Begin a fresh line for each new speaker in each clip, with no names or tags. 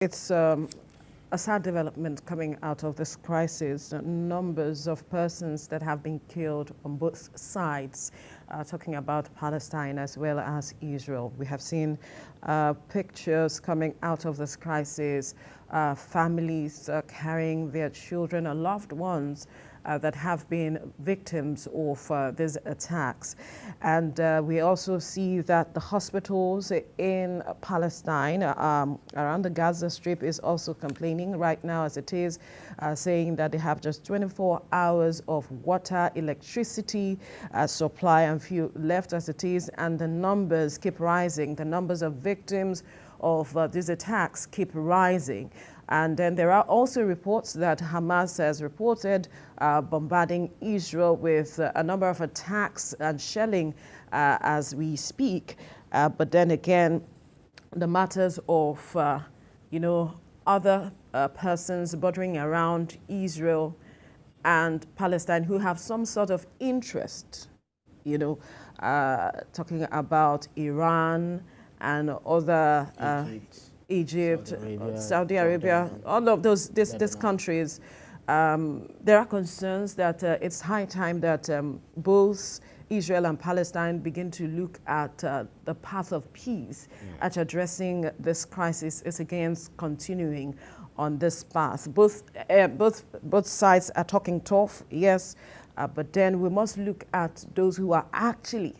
It's a sad development coming out of this crisis. Numbers of persons that have been killed on both sides, talking about Palestine as well as Israel. We have seen pictures coming out of this crisis, families carrying their children and loved ones that have been victims of these attacks. And we also see that the hospitals in Palestine around the Gaza Strip is also complaining right now as it is, saying that they have just 24 hours of water, electricity supply and fuel left as it is, and the numbers keep rising. The numbers of victims of these attacks keep rising. And then there are also reports that Hamas has reported bombarding Israel with a number of attacks and shelling as we speak. But then again, the matters of, other persons bordering around Israel and Palestine who have some sort of interest, talking about Iran and other Egypt, Saudi Arabia, all of these countries. There are concerns that it's high time that both Israel and Palestine begin to look at the path of peace, at addressing this crisis is against continuing on this path. Both sides are talking tough, yes, but then we must look at those who are actually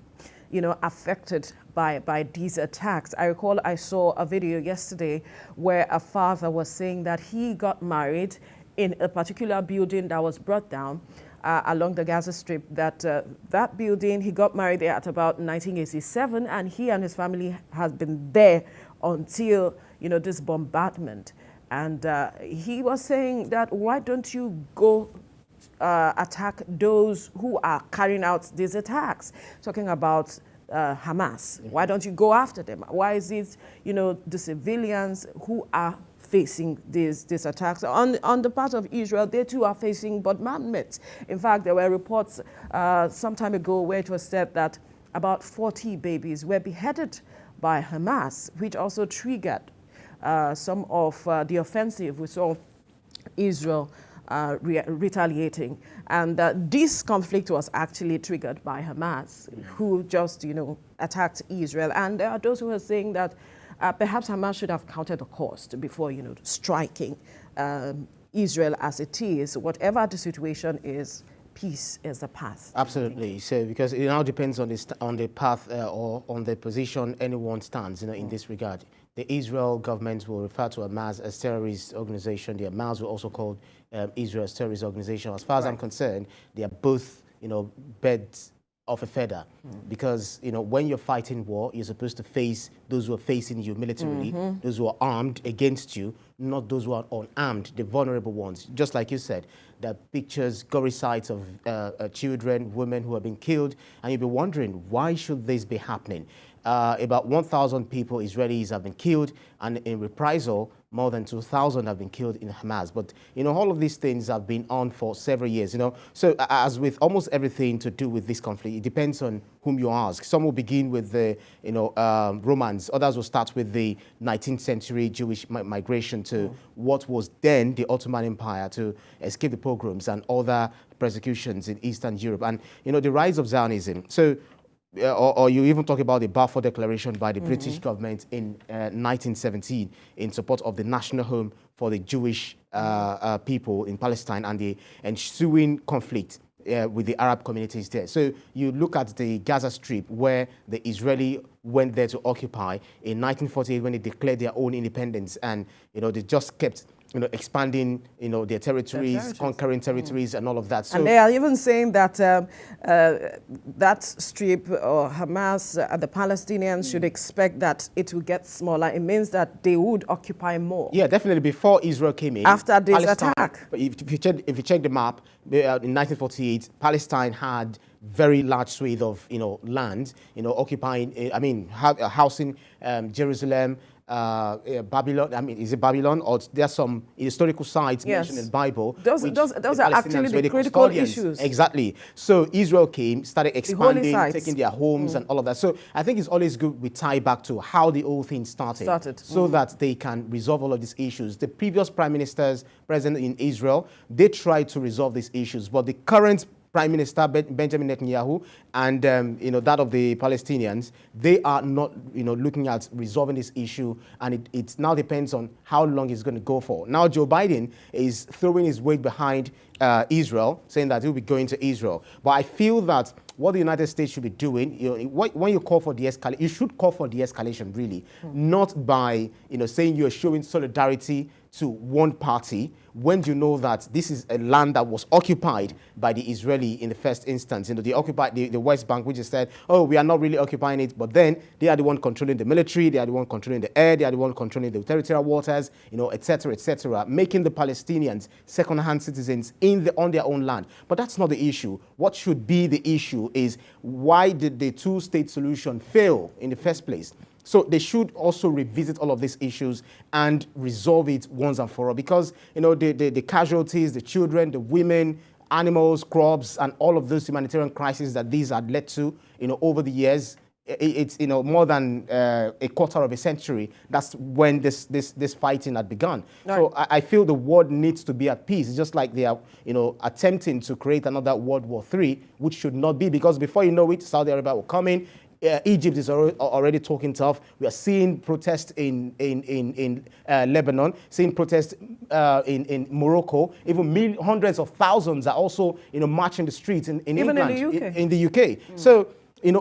affected by these attacks. I recall I saw a video yesterday where a father was saying that he got married in a particular building that was brought down along the Gaza Strip, that building, he got married there at about 1987, and he and his family has been there until, this bombardment. And he was saying that, why don't you go attack those who are carrying out these attacks? Talking about Hamas. Why don't you go after them? Why is it, the civilians who are facing these attacks? On the part of Israel, they too are facing bombardments. In fact, there were reports some time ago where it was said that about 40 babies were beheaded by Hamas, which also triggered some of the offensive we saw Israel retaliating. And this conflict was actually triggered by Hamas, who just, attacked Israel. And there are those who are saying that perhaps Hamas should have counted the cost before, striking Israel as it is. Whatever the situation is, peace is the path.
Absolutely. So, because it now depends on the path or on the position anyone stands, in this regard. The Israel government will refer to Hamas as terrorist organization. The Hamas will also call Israel's terrorist organization. As far as I'm concerned, they are both, birds of a feather, because when you're fighting war, you're supposed to face those who are facing you militarily, those who are armed against you, not those who are unarmed, the vulnerable ones. Just like you said, there are pictures, gory sights of children, women who have been killed, and you'll be wondering, why should this be happening? About 1,000 people, Israelis, have been killed, and in reprisal, more than 2,000 have been killed in Hamas. But, all of these things have been on for several years, So as with almost everything to do with this conflict, it depends on whom you ask. Some will begin with the, Romans. Others will start with the 19th century Jewish migration to what was then the Ottoman Empire to escape the pogroms and other persecutions in Eastern Europe. And, the rise of Zionism. So, or you even talk about the Balfour Declaration by the British government in 1917 in support of the national home for the Jewish people in Palestine and the ensuing conflict with the Arab communities there. So you look at the Gaza Strip, where the Israeli went there to occupy in 1948 when they declared their own independence, and they just kept expanding, their territories, conquering territories and all of that. So,
and they are even saying that that strip or Hamas and the Palestinians should expect that it will get smaller. It means that they would occupy more.
Yeah, definitely. Before Israel came in.
After this attack.
But if you check the map, in 1948, Palestine had very large swathe of, land, occupying, housing Jerusalem, Babylon. I mean, is it Babylon, or there are some historical sites mentioned in the Bible?
Those are actually the critical issues.
Exactly. So Israel came, started expanding, taking their homes and all of that. So I think it's always good we tie back to how the whole thing started. So that they can resolve all of these issues. The previous prime ministers present in Israel, they tried to resolve these issues, but the current Prime Minister Benjamin Netanyahu and that of the Palestinians, they are not looking at resolving this issue, and it now depends on how long it's going to go for. Now Joe Biden is throwing his weight behind Israel, saying that he'll be going to Israel. But I feel that what the United States should be doing, when you call for de-escalation, you should call for de-escalation, really, not by saying you're showing solidarity to one party when you know that this is a land that was occupied by the Israeli in the first instance. They occupied the West Bank, which is said, oh, we are not really occupying it, but then they are the one controlling the military, they are the one controlling the air, they are the one controlling the territorial waters, etc., making the Palestinians second-hand citizens on their own land. But that's not the issue. What should be the issue is, why did the two-state solution fail in the first place? So they should also revisit all of these issues and resolve it once and for all, because the casualties, the children, the women, animals, crops, and all of those humanitarian crises that these had led to over the years, it's more than a quarter of a century. That's when this fighting had begun. Right. So I feel the world needs to be at peace. It's just like they are attempting to create another World War III, which should not be, because before you know it, Saudi Arabia will come in. Egypt is already talking tough. We are seeing protests in Lebanon, seeing protests in Morocco. Even hundreds of thousands are also marching the streets in England, in the UK. So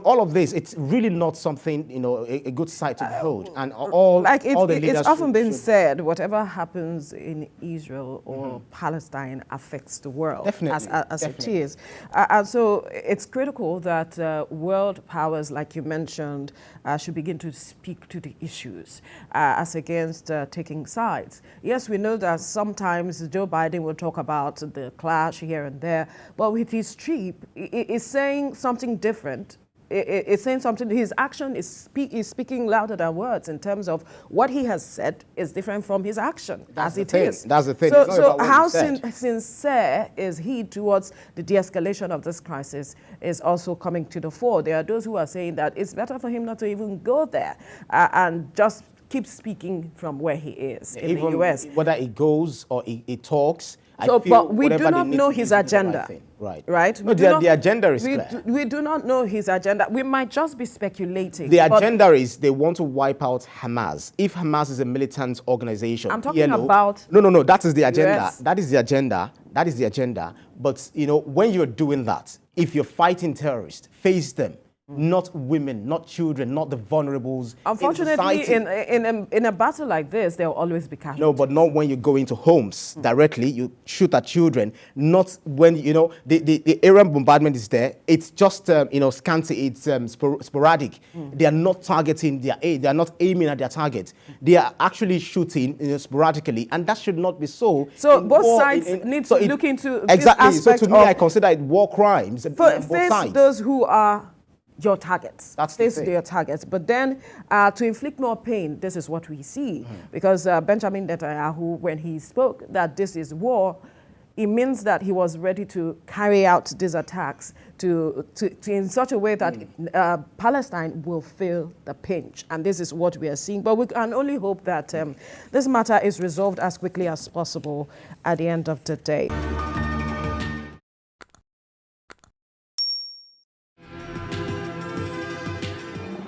all of this, it's really not something, a good sight to behold. And all the leaders
it's often been said, whatever happens in Israel or Palestine affects the world.
Definitely.
As it is. And so it's critical that world powers, like you mentioned, should begin to speak to the issues as against taking sides. Yes, we know that sometimes Joe Biden will talk about the clash here and there, but with his trip, it's saying something different. It's saying something. His action is speaking louder than words in terms of what he has said is different from his action. That's the thing.
That's the thing.
So how sincere is he towards the de-escalation of this crisis is also coming to the fore. There are those who are saying that it's better for him not to even go there and just keep speaking from where he is in the U.S.
Whether he goes or he talks.
But we do not know his agenda. Right?
No, the agenda is clear.
We do not know his agenda. We might just be speculating.
The agenda is they want to wipe out Hamas. If Hamas is a militant organization,
I'm talking about...
No, that is the agenda. US. That is the agenda. That is the agenda. But, when you're doing that, if you're fighting terrorists, face them. Not women, not children, not the vulnerables.
Unfortunately, in a battle like this, there will always be casualties.
No, but not when you go into homes directly. You shoot at children. Not when, the Iran bombardment is there. It's just, scanty. It's sporadic. They are not targeting their aim. They are not aiming at their target. They are actually shooting sporadically, and that should not be so.
So both sides need to look into
exactly.
This aspect
so to me, I consider it war crimes.
Face those who are your targets.
That's
face your targets. But then to inflict more pain, this is what we see. Because Benjamin Netanyahu, when he spoke that this is war, it means that he was ready to carry out these attacks to in such a way that Palestine will feel the pinch. And this is what we are seeing. But we can only hope that this matter is resolved as quickly as possible at the end of the day.